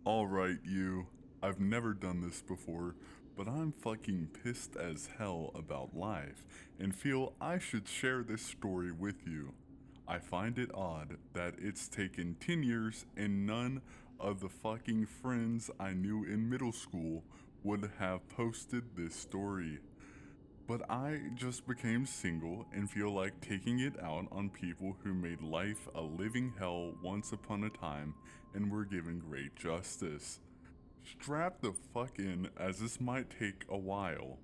Alright, you. I've never done this before, but I'm fucking pissed as hell about life and feel I should share this story with you. I find it odd that it's taken 10 years and none of the fucking friends I knew in middle school would have posted this story. But I just became single and feel like taking it out on people who made life a living hell once upon a time and were given great justice. Strap the fuck in, as this might take a while.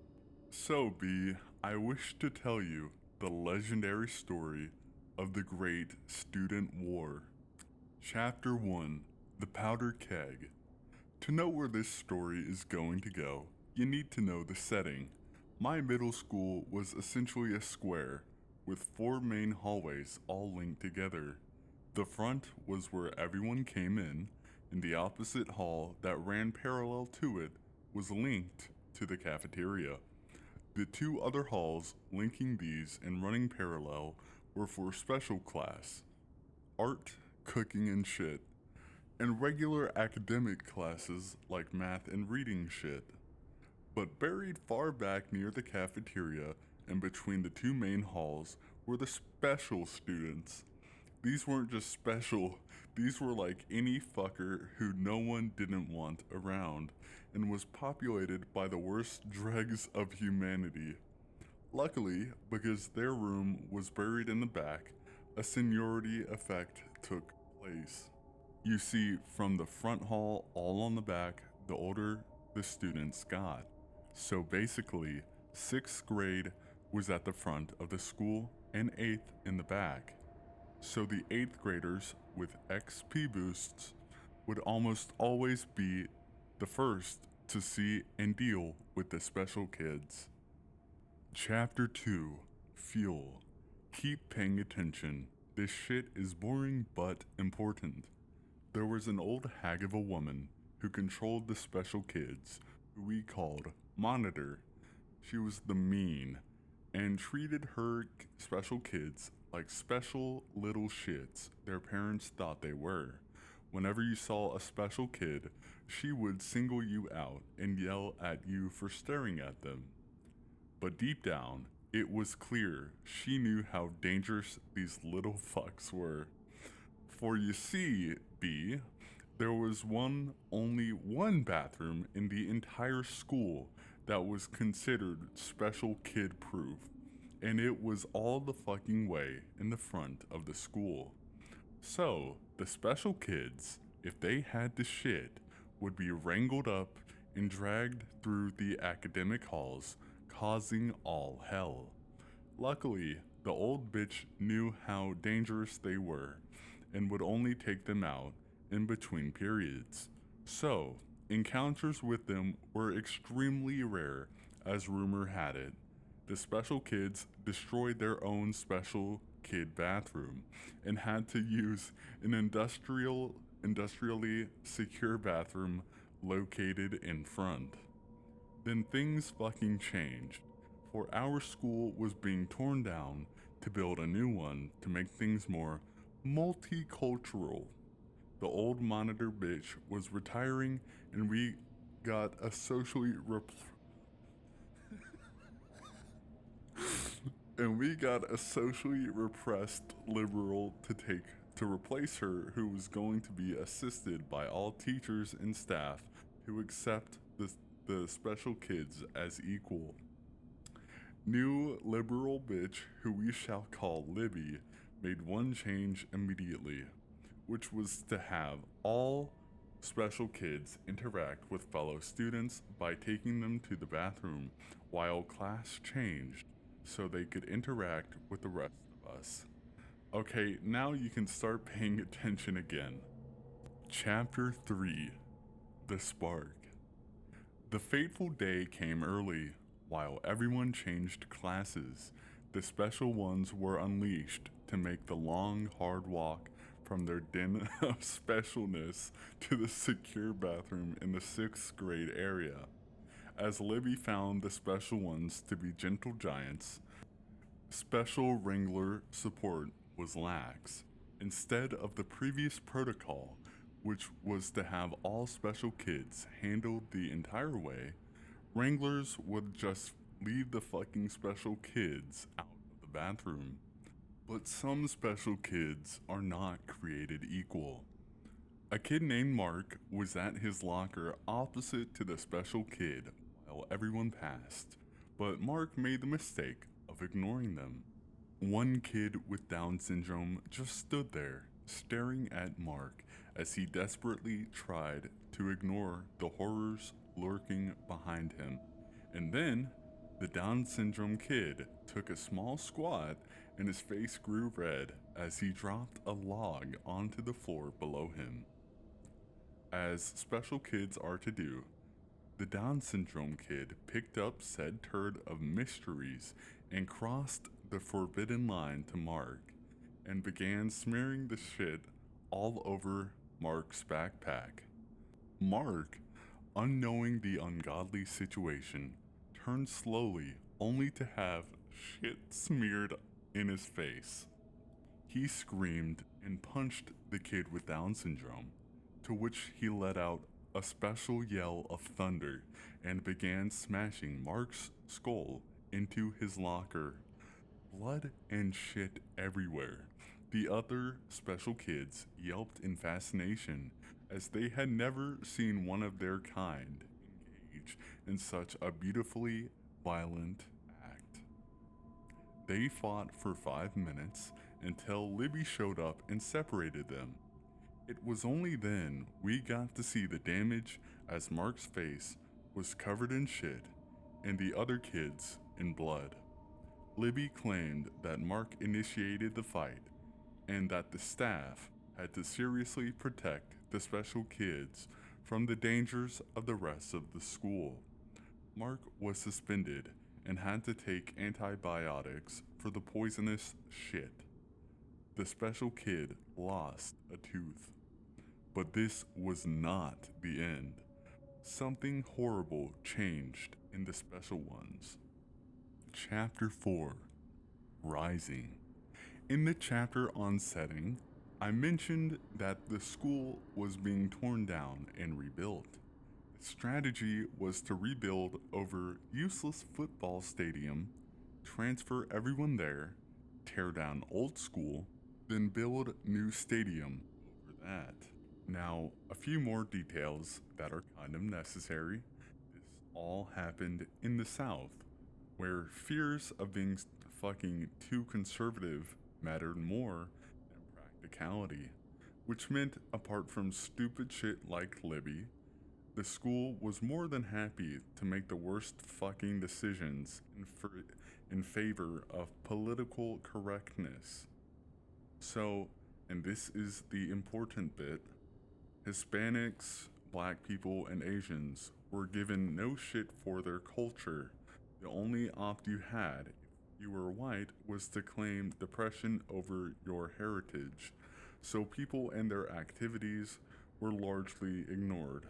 So, B, I wish to tell you the legendary story of the Great Student War. Chapter 1: The Powder Keg. To know where this story is going to go, you need to know the setting. My middle school was essentially a square, with 4 main hallways all linked together. The front was where everyone came in, and the opposite hall that ran parallel to it was linked to the cafeteria. The 2 other halls linking these and running parallel were for special class, art, cooking and shit, and regular academic classes like math and reading shit. But buried far back near the cafeteria and between the 2 main halls were the special students. These weren't just special, these were like any fucker who no one didn't want around, and was populated by the worst dregs of humanity. Luckily, because their room was buried in the back, a seniority effect took place. You see, from the front hall all on the back, the older the students got. So basically, 6th grade was at the front of the school and 8th in the back. So the 8th graders with XP boosts would almost always be the first to see and deal with the special kids. Chapter 2: Fuel. Keep paying attention. This shit is boring but important. There was an old hag of a woman who controlled the special kids, who we called Monitor. She was the mean, and treated her special kids like special little shits their parents thought they were. Whenever you saw a special kid, she would single you out and yell at you for staring at them. But deep down, it was clear she knew how dangerous these little fucks were. For you see, B, there was only one bathroom in the entire school that was considered special kid proof, and it was all the fucking way in the front of the school. So, the special kids, if they had to shit, would be wrangled up and dragged through the academic halls, causing all hell. Luckily, the old bitch knew how dangerous they were and would only take them out in between periods. So, encounters with them were extremely rare, as rumor had it. The special kids destroyed their own special kid bathroom and had to use an industrially secure bathroom located in front. Then things fucking changed, for our school was being torn down to build a new one to make things more multicultural. The old monitor bitch was retiring and we got a socially repressed liberal to replace her, who was going to be assisted by all teachers and staff who accept the special kids as equal. New liberal bitch, who we shall call Libby, made one change immediately, which was to have all special kids interact with fellow students by taking them to the bathroom while class changed so they could interact with the rest of us. Okay, now you can start paying attention again. Chapter 3: The Spark. The fateful day came early. While everyone changed classes, the special ones were unleashed to make the long, hard walk from their den of specialness to the secure bathroom in the 6th grade area. As Libby found the special ones to be gentle giants, special wrangler support was lax. Instead of the previous protocol, which was to have all special kids handled the entire way, wranglers would just leave the fucking special kids out of the bathroom. But some special kids are not created equal. A kid named Mark was at his locker opposite to the special kid while everyone passed, but Mark made the mistake of ignoring them. One kid with Down syndrome just stood there, staring at Mark as he desperately tried to ignore the horrors lurking behind him. And then, the Down syndrome kid took a small squat and his face grew red as he dropped a log onto the floor below him. As special kids are to do, the Down syndrome kid picked up said turd of mysteries and crossed the forbidden line to Mark and began smearing the shit all over Mark's backpack. Mark, unknowing the ungodly situation, turned slowly only to have shit smeared in his face. He screamed and punched the kid with Down syndrome, to which he let out a special yell of thunder and began smashing Mark's skull into his locker. Blood and shit everywhere. The other special kids yelped in fascination as they had never seen one of their kind engage in such a beautifully violent act. They fought for 5 minutes until Libby showed up and separated them. It was only then we got to see the damage as Mark's face was covered in shit and the other kids in blood. Libby claimed that Mark initiated the fight and that the staff had to seriously protect the special kids from the dangers of the rest of the school. Mark was suspended and had to take antibiotics for the poisonous shit. The special kid lost a tooth. But this was not the end. Something horrible changed in the special ones. Chapter 4, Rising. In the chapter on setting, I mentioned that the school was being torn down and rebuilt. The strategy was to rebuild over useless football stadium, transfer everyone there, tear down old school, then build new stadium over that. Now, a few more details that are kind of necessary. This all happened in the South, where fears of being fucking too conservative mattered more than practicality, which meant apart from stupid shit like Libby, the school was more than happy to make the worst fucking decisions in favor of political correctness. So, and this is the important bit, Hispanics, black people, and Asians were given no shit for their culture. The only opt you had, if you were white, was to claim depression over your heritage. So people and their activities were largely ignored.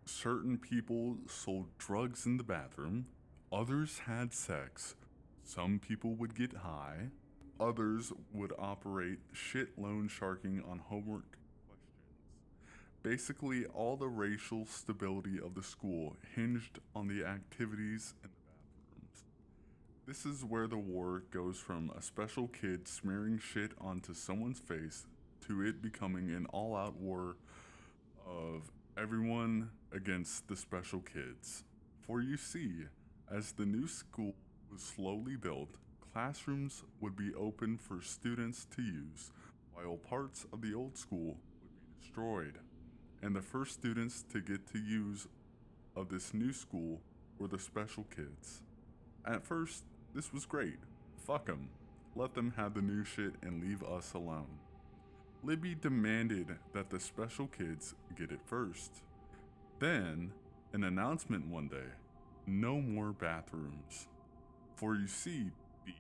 Certain people sold drugs in the bathroom, others had sex, some people would get high, others would operate shit loan sharking on homework. Basically, all the racial stability of the school hinged on the activities in the bathrooms. This is where the war goes from a special kid smearing shit onto someone's face to it becoming an all out war of everyone against the special kids. For you see, as the new school was slowly built, classrooms would be open for students to use, while parts of the old school would be destroyed. And the first students to get to use of this new school were the special kids. At first, this was great. Fuck them. Let them have the new shit and leave us alone. Libby demanded that the special kids get it first. Then, an announcement one day, no more bathrooms. For you see, B,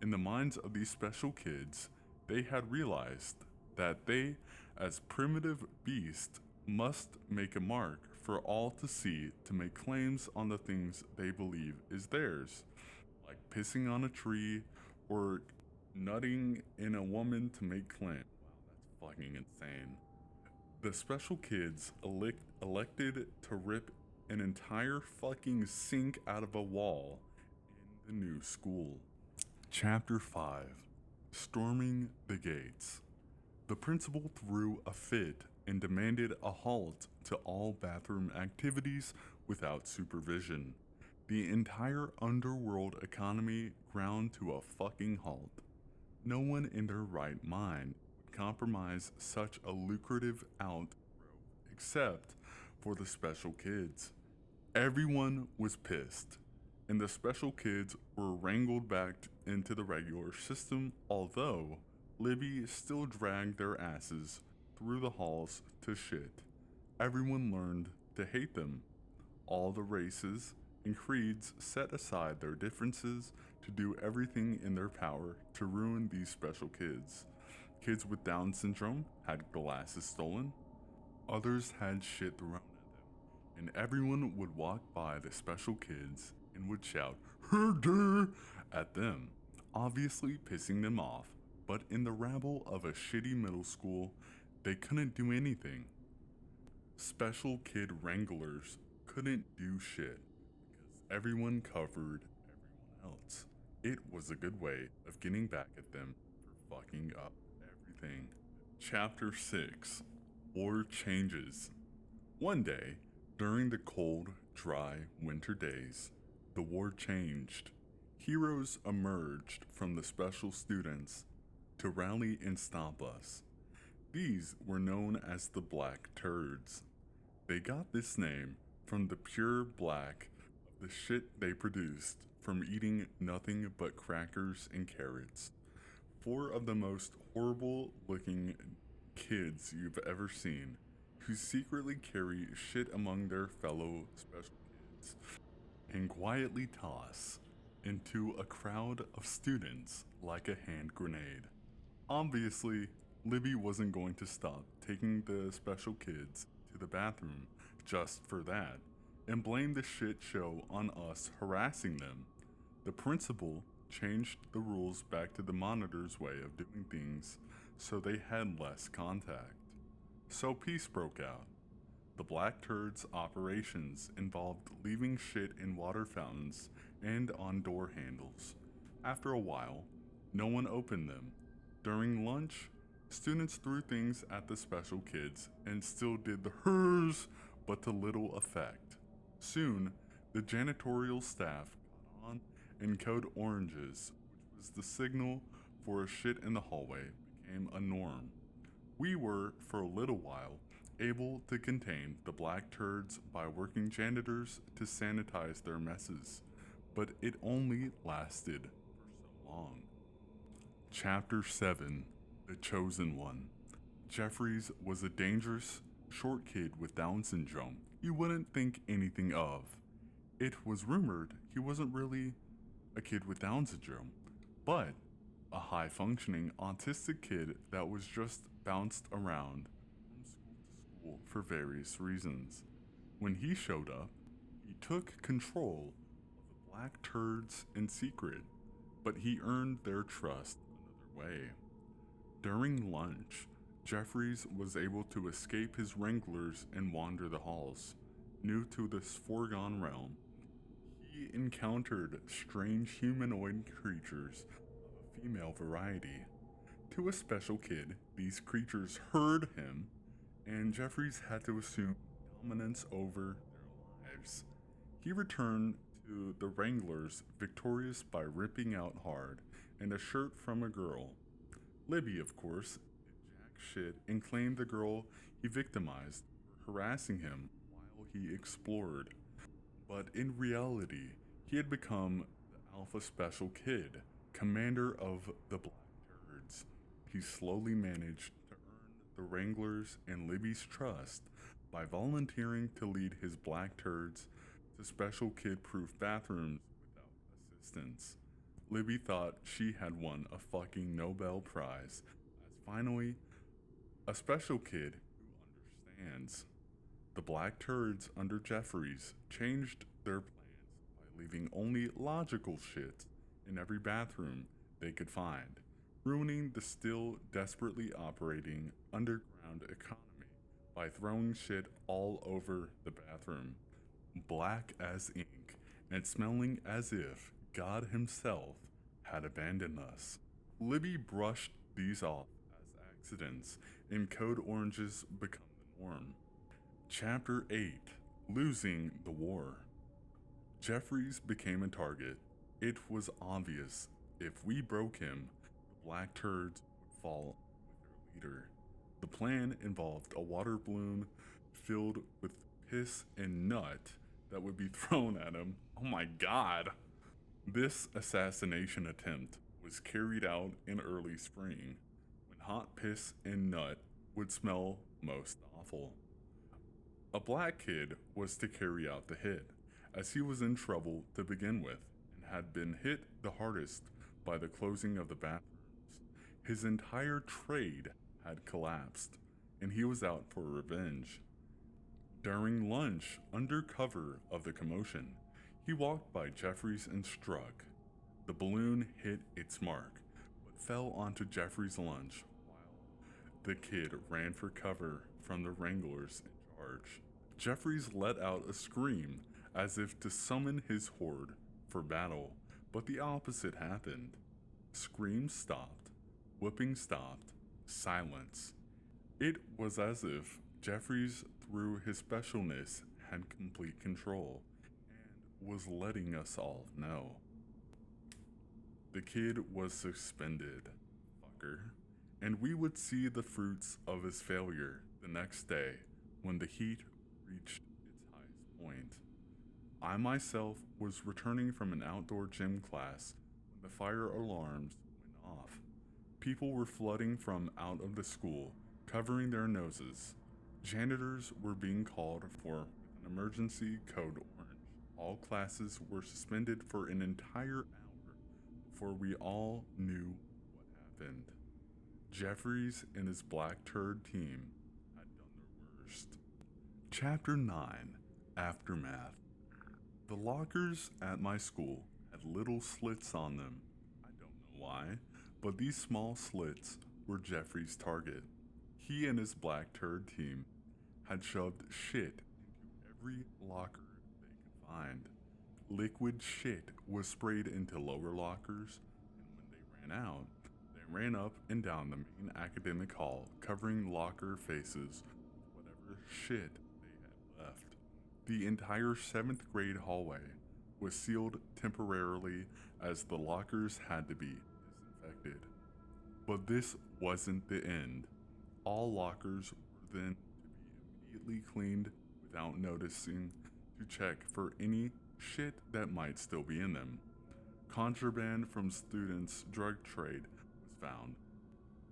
in the minds of these special kids, they had realized that they, as primitive beasts, must make a mark for all to see to make claims on the things they believe is theirs, like pissing on a tree or nutting in a woman to make claims. Wow, that's fucking insane. The special kids elected to rip an entire fucking sink out of a wall in the new school. Chapter 5. Storming the Gates. The principal threw a fit and demanded a halt to all bathroom activities without supervision. The entire underworld economy ground to a fucking halt. No one in their right mind would compromise such a lucrative out except for the special kids. Everyone was pissed, and the special kids were wrangled back into the regular system, although Libby still dragged their asses through the halls to shit. Everyone learned to hate them. All the races and creeds set aside their differences to do everything in their power to ruin these special kids. Kids with Down syndrome had glasses stolen, others had shit thrown at them, and everyone would walk by the special kids and would shout, "Herder!" at them, obviously pissing them off. But in the rabble of a shitty middle school, they couldn't do anything. Special kid wranglers couldn't do shit because everyone covered everyone else. It was a good way of getting back at them for fucking up everything. Chapter 6. War Changes. One day, during the cold, dry winter days, the war changed. Heroes emerged from the special students to rally and stop us. These were known as the Black Turds. They got this name from the pure black of the shit they produced from eating nothing but crackers and carrots. Four of the most horrible looking kids you've ever seen, who secretly carry shit among their fellow special kids and quietly toss into a crowd of students like a hand grenade. Obviously, Libby wasn't going to stop taking the special kids to the bathroom just for that and blame the shit show on us harassing them. The principal changed the rules back to the monitor's way of doing things so they had less contact. So peace broke out. The Black Turds' operations involved leaving shit in water fountains and on door handles. After a while, no one opened them. During lunch, students threw things at the special kids and still did the hers, but to little effect. Soon, the janitorial staff caught on and code oranges, which was the signal for a shit in the hallway, became a norm. We were, for a little while, able to contain the Black Turds by working janitors to sanitize their messes, but it only lasted for so long. Chapter 7. The Chosen One. Jeffries was a dangerous, short kid with Down syndrome you wouldn't think anything of. It was rumored he wasn't really a kid with Down syndrome, but a high functioning autistic kid that was just bounced around from school to school for various reasons. When he showed up, he took control of the Black Turds in secret, but he earned their trust another way. During lunch, Jeffries was able to escape his wranglers and wander the halls. New to this foregone realm, he encountered strange humanoid creatures of a female variety. To a special kid, these creatures heard him, and Jeffries had to assume dominance over their lives. He returned to the Wranglers victorious by ripping out hard and a shirt from a girl. Libby, of course, did jack shit and claimed the girl he victimized for harassing him while he explored. But in reality, he had become the Alpha Special Kid, commander of the Black Turds. He slowly managed to earn the Wranglers and Libby's trust by volunteering to lead his Black Turds to special kid proof bathrooms without assistance. Libby thought she had won a fucking Nobel Prize, as finally, a special kid who understands. The Black Turds under Jeffries changed their plans by leaving only logical shit in every bathroom they could find, ruining the still desperately operating underground economy by throwing shit all over the bathroom, black as ink and smelling as if God Himself had abandoned us. Libby brushed these off as accidents, and code oranges become the norm. Chapter 8, Losing the War. Jeffries became a target. It was obvious if we broke him, the black turds would fall with their leader. The plan involved a water balloon filled with piss and nut that would be thrown at him. Oh my god! This assassination attempt was carried out in early spring, when hot piss and nut would smell most awful. A black kid was to carry out the hit, as he was in trouble to begin with and had been hit the hardest by the closing of the bathrooms. His entire trade had collapsed, and he was out for revenge. During lunch, under cover of the commotion, he walked by Jeffries and struck. The balloon hit its mark, but fell onto Jeffries' lunch while the kid ran for cover from the wranglers in charge. Jeffries let out a scream as if to summon his horde for battle, but the opposite happened. Screams stopped, whipping stopped, silence. It was as if Jeffries, through his specialness, had complete control and was letting us all know. The kid was suspended, fucker, and we would see the fruits of his failure the next day when the heat reached its highest point. I myself was returning from an outdoor gym class when the fire alarms went off. People were flooding from out of the school, covering their noses. Janitors were being called for with an emergency code orange. All classes were suspended for an entire hour before we all knew what happened. Jeffries and his black turd team had done their worst. Chapter 9, Aftermath. The lockers at my school had little slits on them. I don't know why, but these small slits were Jeffrey's target. He and his black turd team had shoved shit into every locker they could find. Liquid shit was sprayed into lower lockers, and when they ran out, they ran up and down the main academic hall, covering locker faces with whatever shit they had left. The entire 7th grade hallway was sealed temporarily as the lockers had to be disinfected. But this wasn't the end. All lockers were then to be immediately cleaned without noticing to check for any shit that might still be in them. Contraband from students' drug trade was found.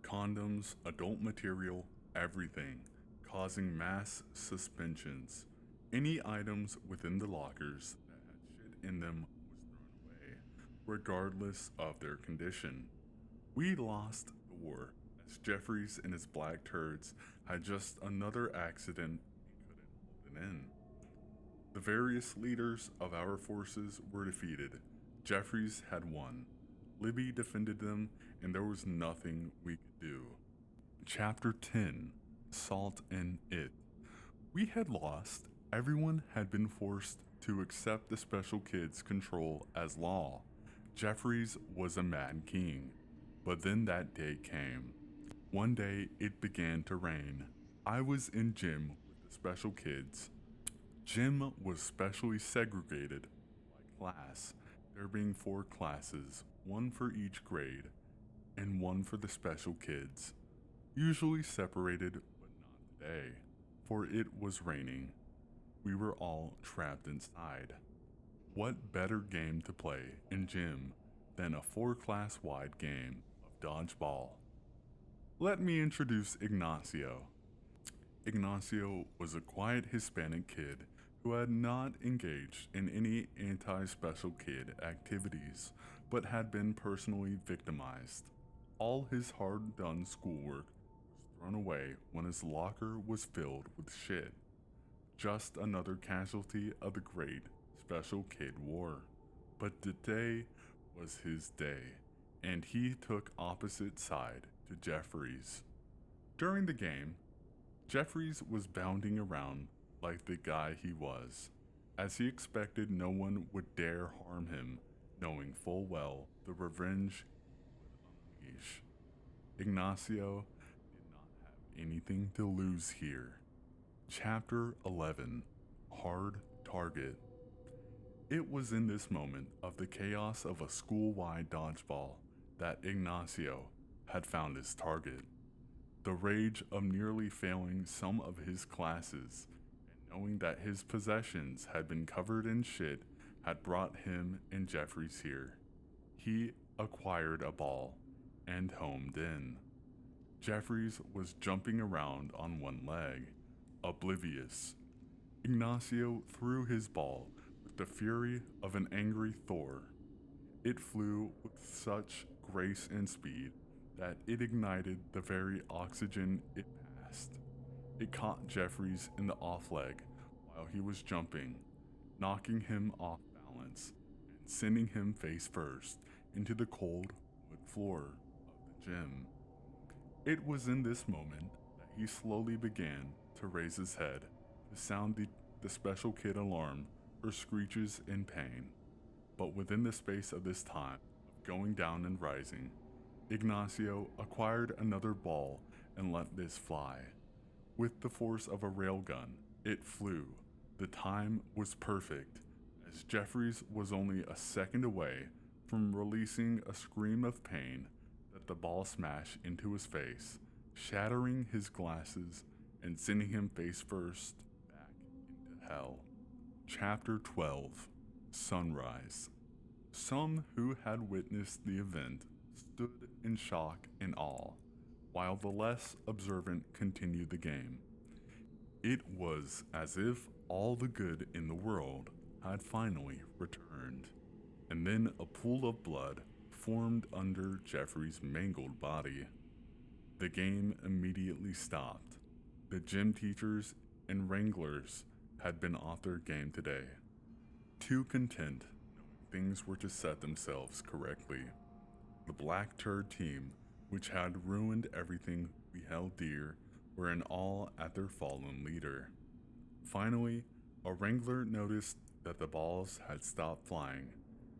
Condoms, adult material, everything, causing mass suspensions. Any items within the lockers that had shit in them was thrown away, regardless of their condition. We lost the war, as Jeffries and his black turds had just another accident and couldn't hold it in. The various leaders of our forces were defeated. Jeffries had won. Libby defended them, and there was nothing we could do. Chapter 10, Salt and It. We had lost. Everyone had been forced to accept the special kids' control as law. Jeffries was a mad king. But then that day came. One day it began to rain. I was in gym with the special kids. Gym was specially segregated by class, there being 4 classes, 1 for each grade, and 1 for the special kids. Usually separated, but not today, for it was raining. We were all trapped inside. What better game to play in gym than a 4-class wide game of dodgeball? Let me introduce Ignacio. Ignacio was a quiet Hispanic kid who had not engaged in any anti-special kid activities, but had been personally victimized. All his hard-done schoolwork was thrown away when his locker was filled with shit. Just another casualty of the great special kid war. But today was his day, and he took opposite side to Jeffries. During the game, Jeffries was bounding around like the guy he was, as he expected no one would dare harm him, knowing full well the revenge would unleash. Ignacio did not have anything to lose here. Chapter 11: Hard Target. It was in this moment of the chaos of a school-wide dodgeball that Ignacio had found his target. The rage of nearly failing some of his classes and knowing that his possessions had been covered in shit had brought him and Jeffries here. He acquired a ball and homed in. Jeffries was jumping around on one leg, oblivious. Ignacio threw his ball with the fury of an angry Thor. It flew with such grace and speed that it ignited the very oxygen it passed. It caught Jeffries in the off leg while he was jumping, knocking him off balance and sending him face first into the cold wood floor of the gym. It was in this moment that he slowly began to raise his head to sound the special kid alarm for screeches in pain. But within the space of this time of going down and rising, Ignacio acquired another ball and let this fly. With the force of a railgun, it flew. The time was perfect, as Jeffries was only a second away from releasing a scream of pain that the ball smashed into his face, shattering his glasses and sending him face first back into hell. Chapter 12: Sunrise. Some who had witnessed the event stood in shock and awe, while the less observant continued the game. It was as if all the good in the world had finally returned, and then a pool of blood formed under Jeffrey's mangled body. The game immediately stopped. The gym teachers and wranglers had been off their game today, too content knowing things were to set themselves correctly. The Black Turd team, which had ruined everything we held dear, were in awe at their fallen leader. Finally, a wrangler noticed that the balls had stopped flying,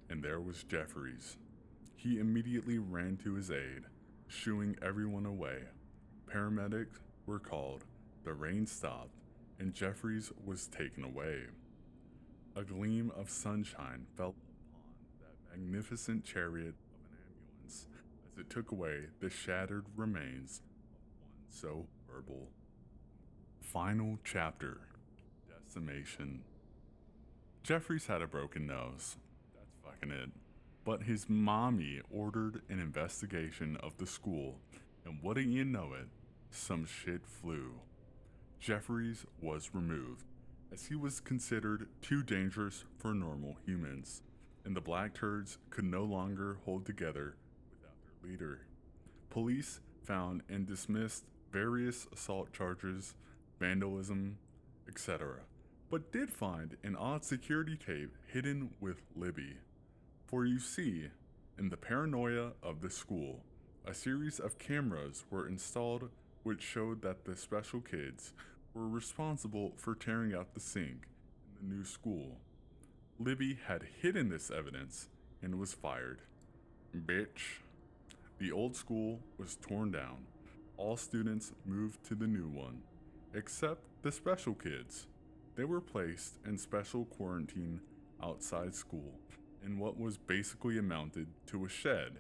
and there was Jeffries. He immediately ran to his aid, shooing everyone away. Paramedics were called, the rain stopped, and Jeffries was taken away. A gleam of sunshine fell upon that magnificent chariot of an ambulance as it took away the shattered remains of one so horrible. Final chapter: Decimation. Jeffries had a broken nose. That's fucking it. But his mommy ordered an investigation of the school, and wouldn't you know it, some shit flew. Jeffries was removed, as he was considered too dangerous for normal humans, and the Black Turds could no longer hold together without their leader. Police found and dismissed various assault charges, vandalism, etc., but did find an odd security tape hidden with Libby. For you see, in the paranoia of the school, a series of cameras were installed which showed that the special kids were responsible for tearing out the sink in the new school. Libby had hidden this evidence and was fired. Bitch. The old school was torn down. All students moved to the new one, except the special kids. They were placed in special quarantine outside school in what was basically amounted to a shed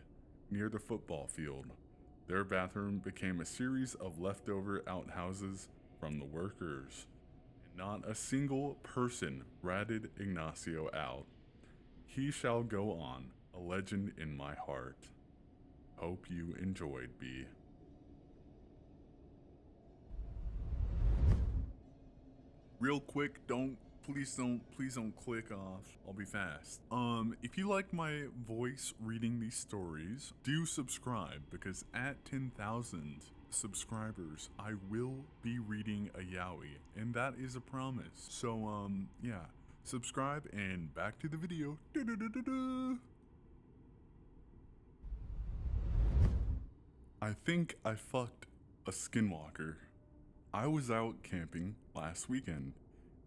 near the football field. Their bathroom became a series of leftover outhouses from the workers, and not a single person ratted Ignacio out. He shall go on, a legend in my heart. Hope you enjoyed, B. Real quick, please don't click off. I'll be fast. If you like my voice reading these stories, do subscribe, because at 10,000 subscribers, I will be reading a yaoi, and that is a promise. So, yeah, subscribe, and back to the video. I think I fucked a skinwalker. I was out camping last weekend,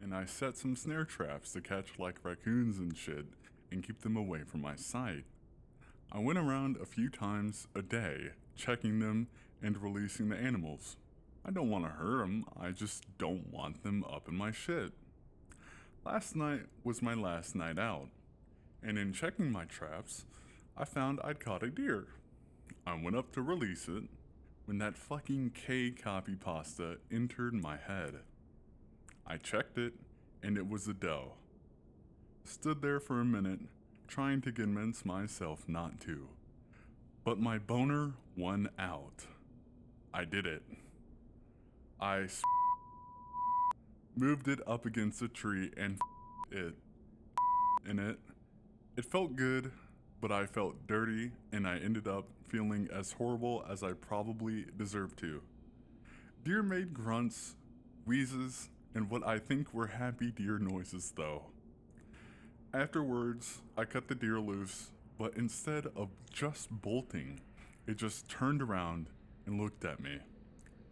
and I set some snare traps to catch like raccoons and shit and keep them away from my sight. I went around a few times a day, checking them and releasing the animals. I don't want to hurt them, I just don't want them up in my shit. Last night was my last night out, and in checking my traps, I found I'd caught a deer. I went up to release it when that fucking K copy pasta entered my head. I checked it, and it was a doe. Stood there for a minute, trying to convince myself not to. But my boner won out. I did it. Moved it up against a tree and it in it. It felt good, but I felt dirty, and I ended up feeling as horrible as I probably deserved to. Deer made grunts, wheezes, and what I think were happy deer noises, though. Afterwards, I cut the deer loose, but instead of just bolting, it just turned around and looked at me,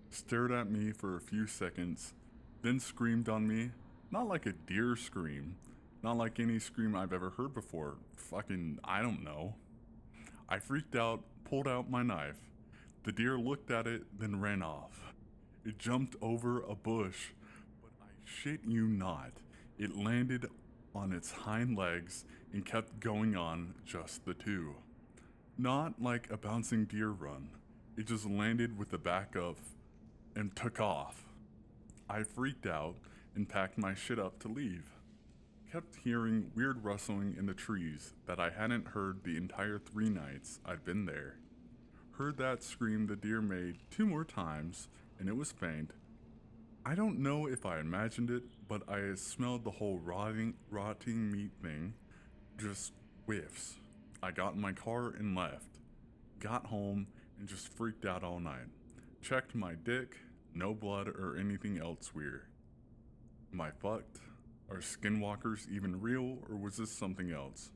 stared at me for a few seconds, then screamed on me, not like a deer scream, not like any scream I've ever heard before. Fucking, I don't know. I freaked out, pulled out my knife. The deer looked at it, then ran off. It jumped over a bush, but I shit you not, it landed on its hind legs and kept going on just the two. Not like a bouncing deer run. It just landed with the back up and took off. I freaked out and packed my shit up to leave. Kept hearing weird rustling in the trees that I hadn't heard the entire 3 nights I'd been there. Heard that scream the deer made 2 more times, and it was faint. I don't know if I imagined it, but I smelled the whole rotting meat thing. Just whiffs. I got in my car and left. Got home and just freaked out all night. Checked my dick, no blood or anything else weird. Am I fucked? Are skinwalkers even real, or was this something else?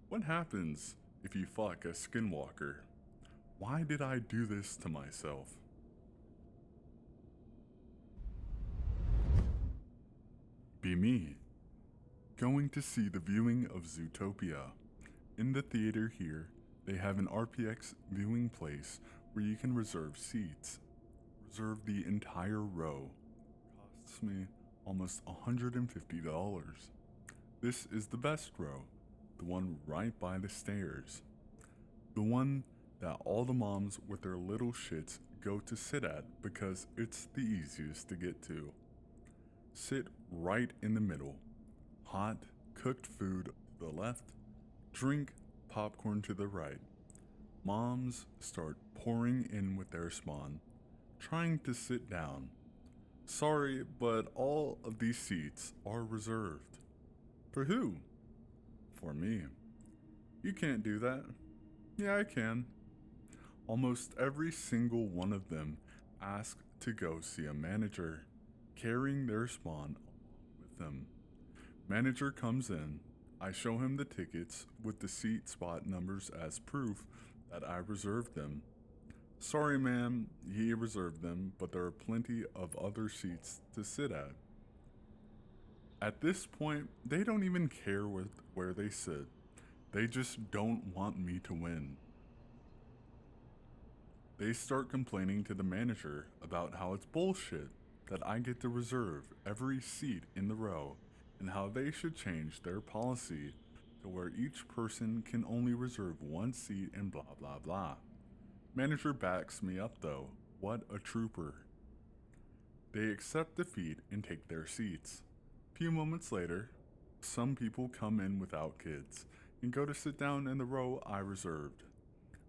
What happens if you fuck a skinwalker? Why did I do this to myself? Be me. Going to see the viewing of Zootopia. In the theater here, they have an RPX viewing place where you can reserve seats. Reserve the entire row. Costs me almost $150. This is the best row, the one right by the stairs. The one that all the moms with their little shits go to sit at because it's the easiest to get to. Sit right in the middle. Hot, cooked food to the left, drink popcorn to the right. Moms start pouring in with their spawn, trying to sit down. Sorry, but all of these seats are reserved. For who? For me. You can't do that. Yeah, I can. Almost every single one of them ask to go see a manager, carrying their spawn with them. Manager comes in. I show him the tickets with the seat spot numbers as proof that I reserved them. Sorry, ma'am, he reserved them, but there are plenty of other seats to sit at. At this point, they don't even care where they sit. They just don't want me to win. They start complaining to the manager about how it's bullshit that I get to reserve every seat in the row and how they should change their policy to where each person can only reserve one seat and blah blah blah. Manager backs me up though. What a trooper. They accept defeat and take their seats. Few moments later, some people come in without kids and go to sit down in the row I reserved.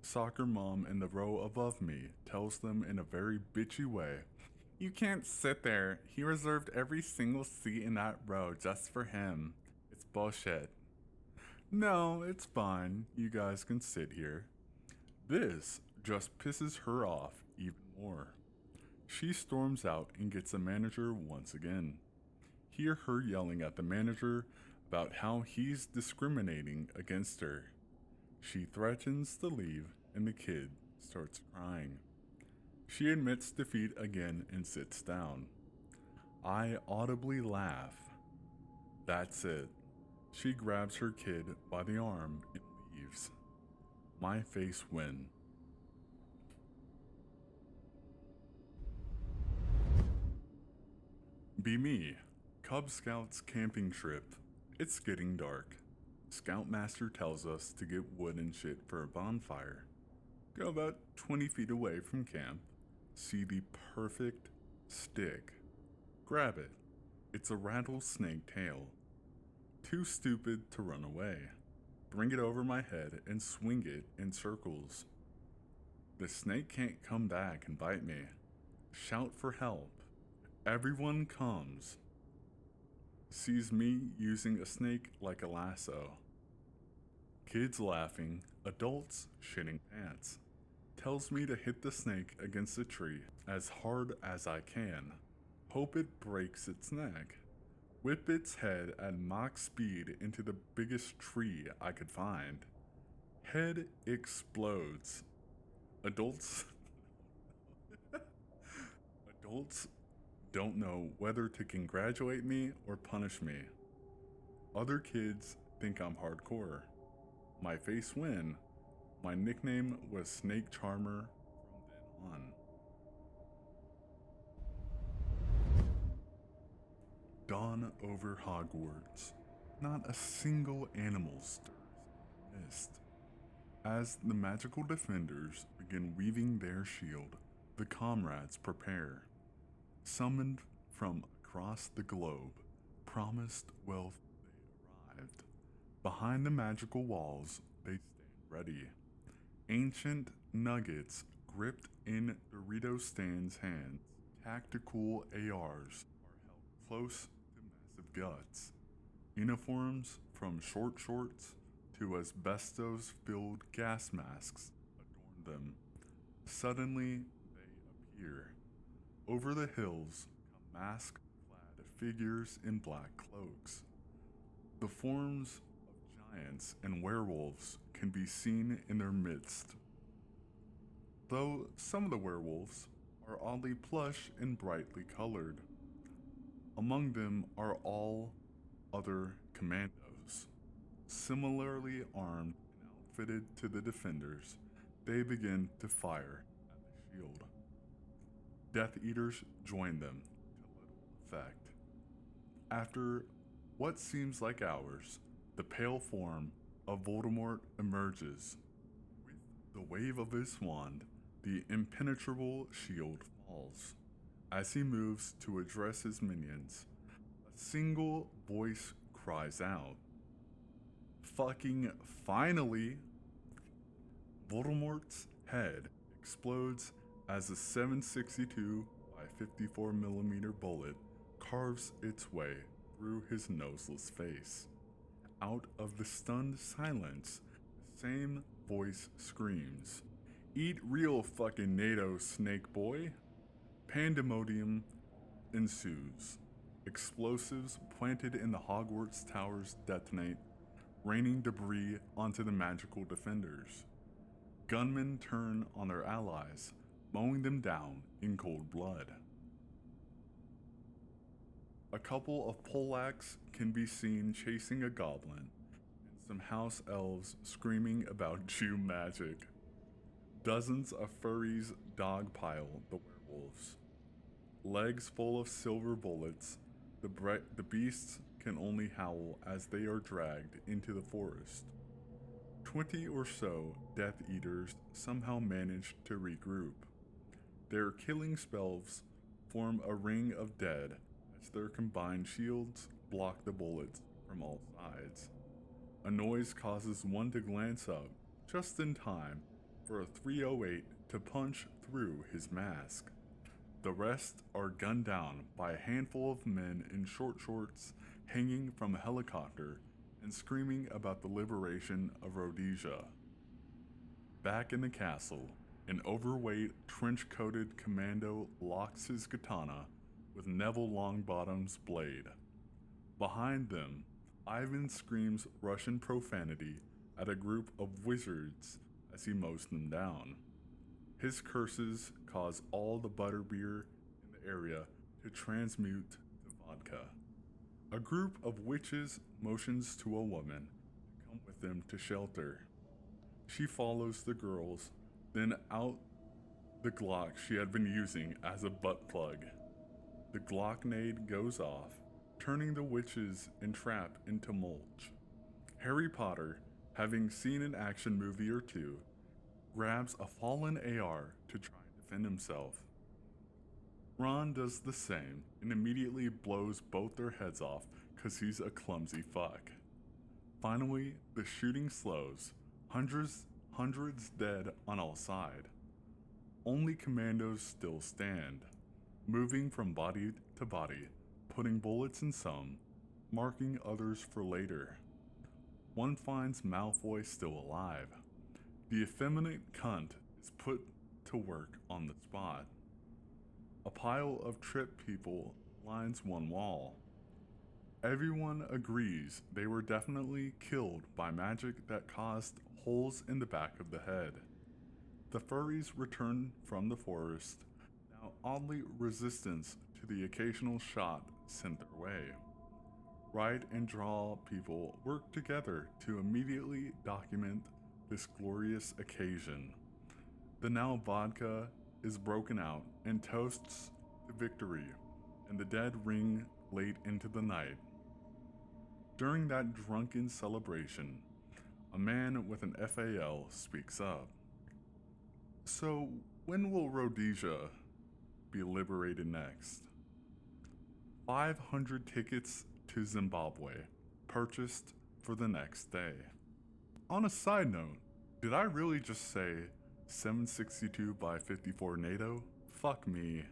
Soccer mom in the row above me tells them in a very bitchy way, "You can't sit there. He reserved every single seat in that row just for him. It's bullshit." No, it's fine. You guys can sit here. This just pisses her off even more. She storms out and gets the manager once again. Hear her yelling at the manager about how he's discriminating against her. She threatens to leave and the kid starts crying. She admits defeat again and sits down. I audibly laugh. That's it. She grabs her kid by the arm and leaves. My face win. Be me. Cub Scouts camping trip. It's getting dark. Scoutmaster tells us to get wood and shit for a bonfire. Go about 20 feet away from camp. See the perfect stick. Grab it. It's a rattlesnake tail. Too stupid to run away. Bring it over my head and swing it in circles. The snake can't come back and bite me. Shout for help. Everyone comes. Sees me using a snake like a lasso. Kids laughing, adults shitting pants. Tells me to hit the snake against a tree as hard as I can. Hope it breaks its neck. Whip its head at Mach speed into the biggest tree I could find. Head explodes. Adults Adults don't know whether to congratulate me or punish me. Other kids think I'm hardcore. My face win. My nickname was Snake Charmer from then on. Dawn over Hogwarts. Not a single animal stirs in the mist. As the magical defenders begin weaving their shield, the comrades prepare. Summoned from across the globe, promised wealth they arrived. Behind the magical walls, they stand ready. Ancient nuggets gripped in Dorito Stan's hands. Tactical ARs are held close to massive guts. Uniforms from short shorts to asbestos filled gas masks adorn them. Suddenly, they appear. Over the hills come mask clad figures in black cloaks. The forms of giants and werewolves can be seen in their midst, though some of the werewolves are oddly plush and brightly colored. Among them are all other commandos. Similarly armed and outfitted to the defenders, they begin to fire at the shield. Death Eaters join them to little effect. After what seems like hours, the pale form of Voldemort emerges. With the wave of his wand, the impenetrable shield falls. As he moves to address his minions, a single voice cries out, "Fucking finally!" Voldemort's head explodes as a 7.62 by 54mm bullet carves its way through his noseless face. Out of the stunned silence, the same voice screams, "Eat real fucking NATO, snake boy!" Pandemonium ensues. Explosives planted in the Hogwarts towers detonate, raining debris onto the magical defenders. Gunmen turn on their allies, mowing them down in cold blood. A couple of Polacks can be seen chasing a goblin, and some house elves screaming about Jew magic. Dozens of furries dogpile the werewolves. Legs full of silver bullets, the beasts can only howl as they are dragged into the forest. 20 or so Death Eaters somehow manage to regroup. Their killing spells form a ring of dead as their combined shields block the bullets from all sides. A noise causes one to glance up just in time for a 308 to punch through his mask. The rest are gunned down by a handful of men in short shorts hanging from a helicopter and screaming about the liberation of Rhodesia. Back in the castle, an overweight, trench-coated commando locks his katana with Neville Longbottom's blade. Behind them, Ivan screams Russian profanity at a group of wizards as he mows them down. His curses cause all the butterbeer in the area to transmute vodka. A group of witches motions to a woman to come with them to shelter. She follows the girls, then out the Glock she had been using as a butt plug. The Glocknade goes off, turning the witches and trap into mulch. Harry Potter, having seen an action movie or two, grabs a fallen AR to try and defend himself. Ron does the same and immediately blows both their heads off because he's a clumsy fuck. Finally, the shooting slows, hundreds dead on all sides. Only commandos still stand, moving from body to body, putting bullets in some, marking others for later. One finds Malfoy still alive. The effeminate cunt is put to work on the spot. A pile of trip people lines one wall. Everyone agrees they were definitely killed by magic that caused holes in the back of the head. The furries return from the forest, now oddly resistant to the occasional shot sent their way. Write and draw people work together to immediately document this glorious occasion. The now vodka is broken out and toasts to victory, and the dead ring late into the night. During that drunken celebration, a man with an FAL speaks up. So, when will Rhodesia be liberated next? 500 tickets to Zimbabwe, purchased for the next day. On a side note, did I really just say 762 by 54 NATO? Fuck me.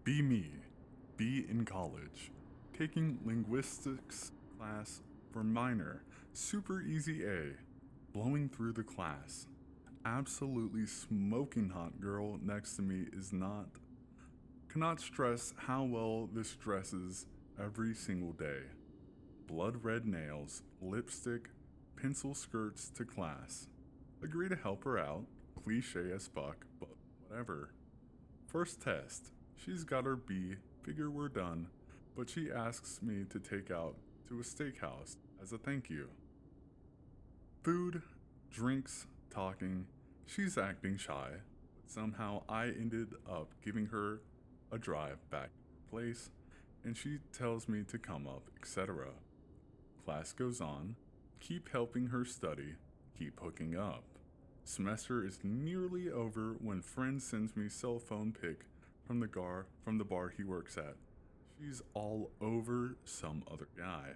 Be me. Be in college. Taking linguistics class for minor. Super easy A. Blowing through the class. Absolutely smoking hot girl next to me cannot stress how well this dresses every single day. Blood red nails, lipstick, pencil skirts to class. Agree to help her out, cliche as fuck, but whatever. First test, she's got her B, figure we're done, but she asks me to take out to a steakhouse as a thank you. Food, drinks, talking, she's acting shy, but somehow I ended up giving her a drive back to her place, and she tells me to come up, etc. Class goes on, keep helping her study, keep hooking up. Semester is nearly over when friend sends me cell phone pic from the bar he works at. She's all over some other guy.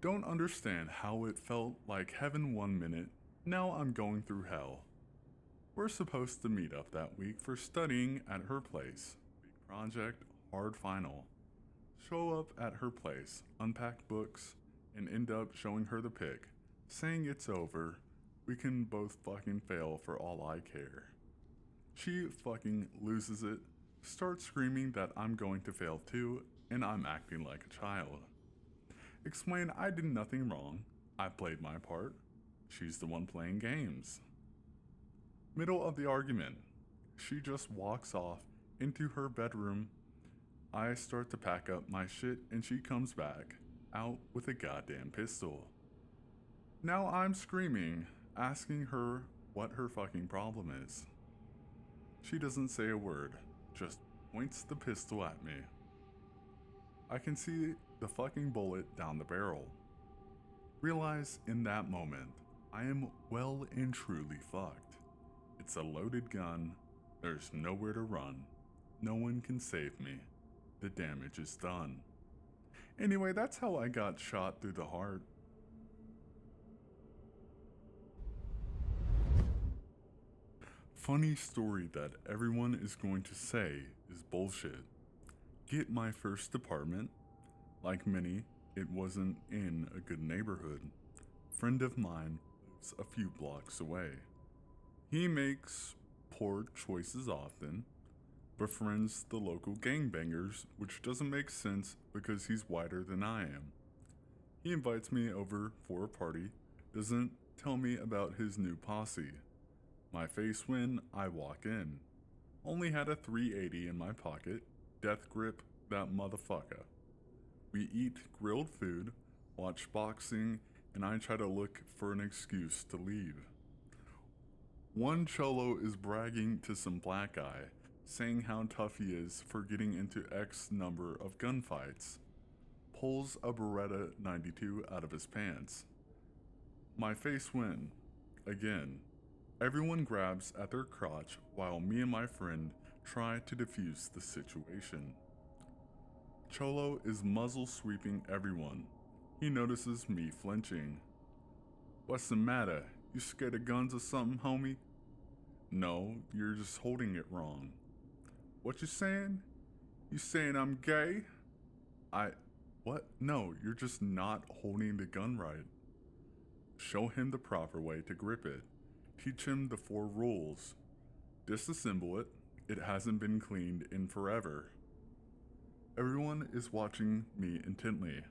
Don't understand how it felt like heaven 1 minute, now I'm going through hell. We're supposed to meet up that week for studying at her place. Big project, hard final. Show up at her place, unpack books, and end up showing her the pic, saying it's over, we can both fucking fail for all I care. She fucking loses it, starts screaming that I'm going to fail too, and I'm acting like a child. Explain I did nothing wrong, I played my part, she's the one playing games. Middle of the argument, she just walks off into her bedroom. I start to pack up my shit and she comes back, out with a goddamn pistol. Now I'm screaming, asking her what her fucking problem is. She doesn't say a word, just points the pistol at me. I can see the fucking bullet down the barrel. Realize in that moment, I am well and truly fucked. It's a loaded gun, there's nowhere to run, no one can save me, the damage is done. Anyway, that's how I got shot through the heart. Funny story that everyone is going to say is bullshit. Get my first apartment. Like many, it wasn't in a good neighborhood. Friend of mine lives a few blocks away. He makes poor choices often, befriends the local gangbangers, which doesn't make sense because he's whiter than I am. He invites me over for a party, doesn't tell me about his new posse. My face when I walk in. Only had a 380 in my pocket. Death grip that motherfucker. We eat grilled food, watch boxing, and I try to look for an excuse to leave. One cholo is bragging to some black guy, saying how tough he is for getting into X number of gunfights. Pulls a Beretta 92 out of his pants. My face when, again, everyone grabs at their crotch while me and my friend try to defuse the situation. Cholo is muzzle sweeping everyone. He notices me flinching. What's the matter? You scared of guns or something, homie? No, you're just holding it wrong. What you saying? You saying I'm gay? What? No, you're just not holding the gun right. Show him the proper way to grip it. Teach him the 4 rules. Disassemble it. It hasn't been cleaned in forever. Everyone is watching me intently.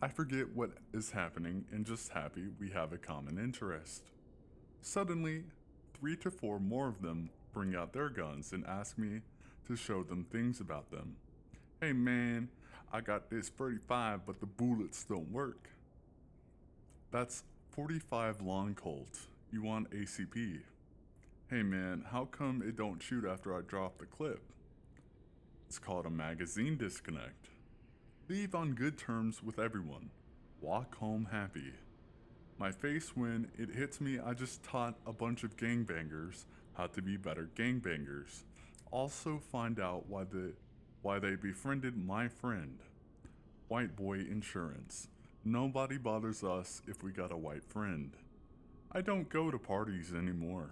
I forget what is happening and just happy we have a common interest. Suddenly, 3 to 4 more of them bring out their guns and ask me to show them things about them. Hey man, I got this 35 but the bullets don't work. That's 45 long Colt. You want ACP. Hey man, how come it don't shoot after I drop the clip? It's called a magazine disconnect. Leave on good terms with everyone. Walk home happy. My face when it hits me, I just taught a bunch of gangbangers how to be better gangbangers. Also find out why they befriended my friend. White boy insurance. Nobody bothers us if we got a white friend. I don't go to parties anymore.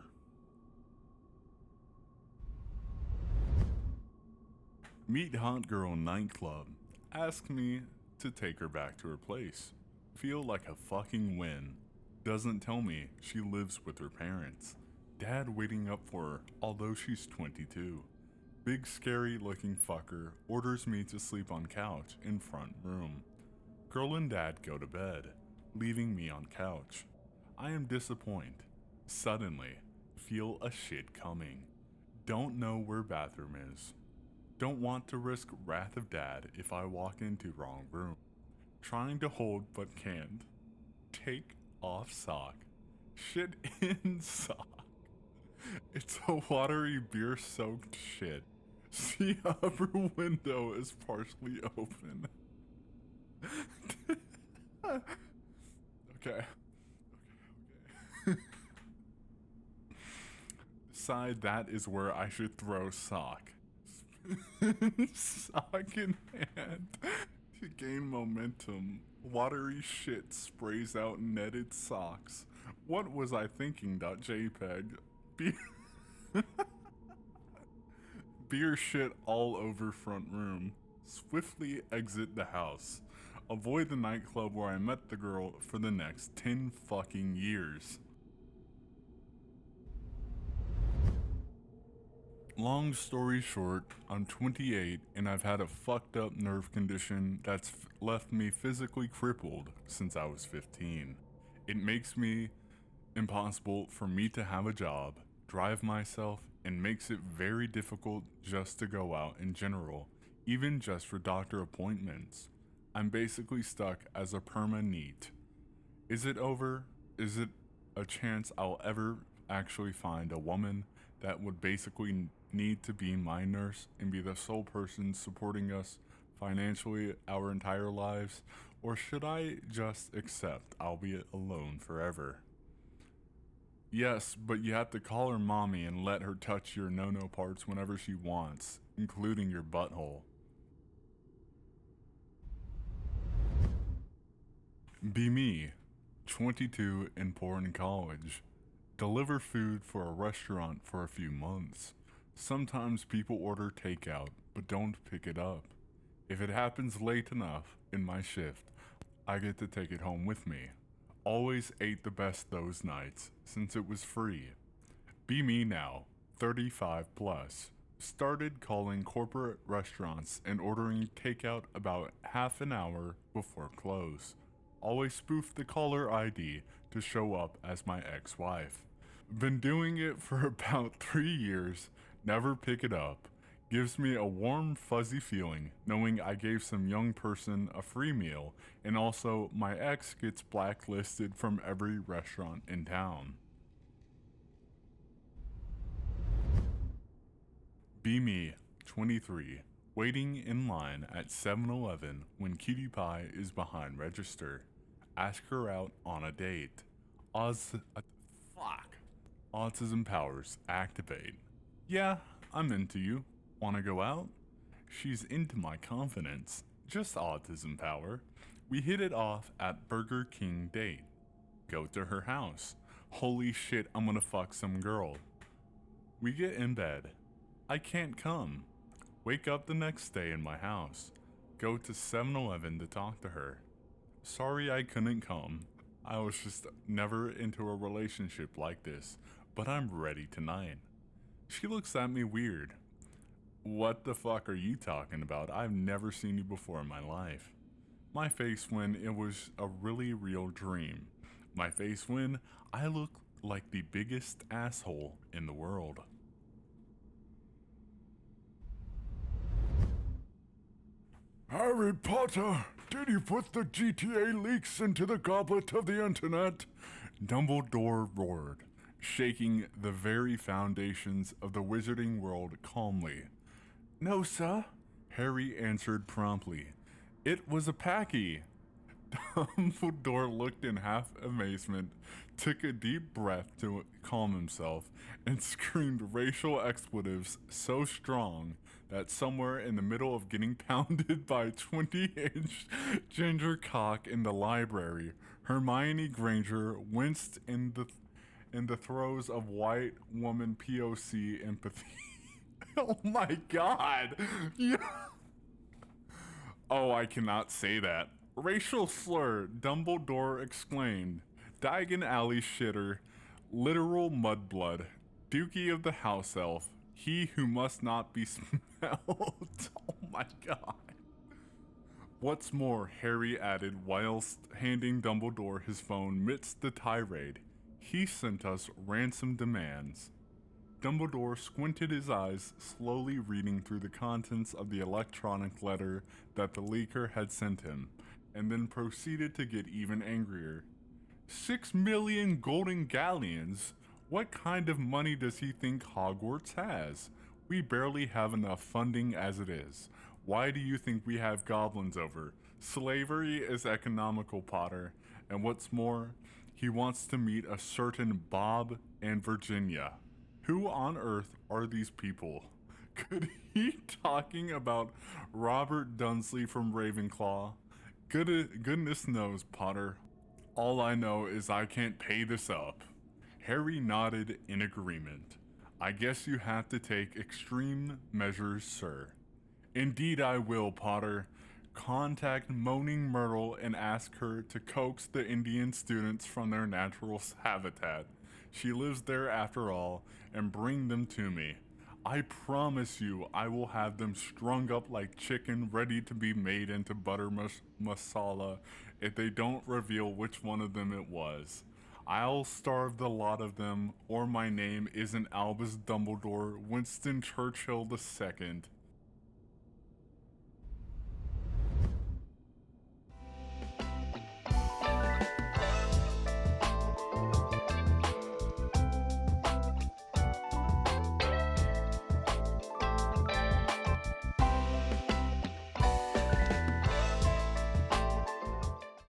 Meet hot girl nightclub. Ask me to take her back to her place. Feel like a fucking win. Doesn't tell me she lives with her parents. Dad waiting up for her, although she's 22. Big scary looking fucker orders me to sleep on couch in front room. Girl and dad go to bed, leaving me on couch. I am disappointed. Suddenly, feel a shit coming. Don't know where bathroom is. Don't want to risk wrath of dad if I walk into wrong room. Trying to hold but can't. Take off sock. Shit in sock. It's a watery beer soaked shit. See upper window is partially open. Okay. Decide that is where I should throw sock. Sock in hand to gain momentum. Watery shit sprays out netted socks. What was I thinking? .jpeg. Beer shit all over front room. Swiftly exit the house. Avoid the nightclub where I met the girl for the next 10 fucking years. Long story short, I'm 28 and I've had a fucked up nerve condition that's left me physically crippled since I was 15. It makes me impossible for me to have a job, drive myself, and makes it very difficult just to go out in general, even just for doctor appointments. I'm basically stuck as a perma-neat. Is it over? Is it a chance I'll ever actually find a woman that would basically need to be my nurse and be the sole person supporting us financially our entire lives? Or should I just accept I'll be alone forever? Yes, but you have to call her mommy and let her touch your no-no parts whenever she wants, including your butthole. Be me, 22 and poor in college. Deliver food for a restaurant for a few months. Sometimes people order takeout, but don't pick it up. If it happens late enough in my shift, I get to take it home with me. Always ate the best those nights, since it was free. Be me now, 35 plus. Started calling corporate restaurants and ordering takeout about half an hour before close. Always spoof the caller ID to show up as my ex-wife. Been doing it for about 3 years, never pick it up. Gives me a warm, fuzzy feeling knowing I gave some young person a free meal, and also my ex gets blacklisted from every restaurant in town. Be me, 23, waiting in line at 7-Eleven when Cutie Pie is behind register. Ask her out on a date. Fuck. Autism powers activate. Yeah, I'm into you. Wanna go out? She's into my confidence. Just autism power. We hit it off at Burger King date. Go to her house. Holy shit, I'm gonna fuck some girl. We get in bed. I can't come. Wake up the next day in my house. Go to 7-Eleven to talk to her. Sorry I couldn't come. I was just never into a relationship like this, but I'm ready tonight. She looks at me weird. What the fuck are you talking about? I've never seen you before in my life. My face when it was a really real dream. My face when I look like the biggest asshole in the world. Harry Potter, did you put the GTA leaks into the goblet of the internet? Dumbledore roared, shaking the very foundations of the wizarding world calmly. No, sir, Harry answered promptly. It was a packy. Dumbledore looked in half amazement, took a deep breath to calm himself, and screamed racial expletives so strong that somewhere in the middle of getting pounded by a 20-inch ginger cock in the library, Hermione Granger winced in the throes of white woman POC empathy. Oh my god! Yeah. Oh, I cannot say that. Racial slur, Dumbledore exclaimed. Diagon Alley shitter, literal mudblood, Dookie of the house elf, he who must not be smelled. Oh my god. What's more, Harry added whilst handing Dumbledore his phone midst the tirade, he sent us ransom demands. Dumbledore squinted his eyes, slowly reading through the contents of the electronic letter that the leaker had sent him, and then proceeded to get even angrier. 6 million golden galleons? What kind of money does he think Hogwarts has? We barely have enough funding as it is. Why do you think we have goblins over? Slavery is economical, Potter, and what's more, he wants to meet a certain Bob and Virginia. Who on earth are these people? Could he talking about Robert Dunsley from Ravenclaw? Goodness knows, Potter. All I know is I can't pay this up. Harry nodded in agreement. I guess you have to take extreme measures, sir. Indeed I will, Potter. Contact Moaning Myrtle and ask her to coax the Indian students from their natural habitat. She lives there after all, and bring them to me. I promise you I will have them strung up like chicken ready to be made into butter masala if they don't reveal which one of them it was. I'll starve the lot of them, or my name isn't Albus Dumbledore Winston Churchill II.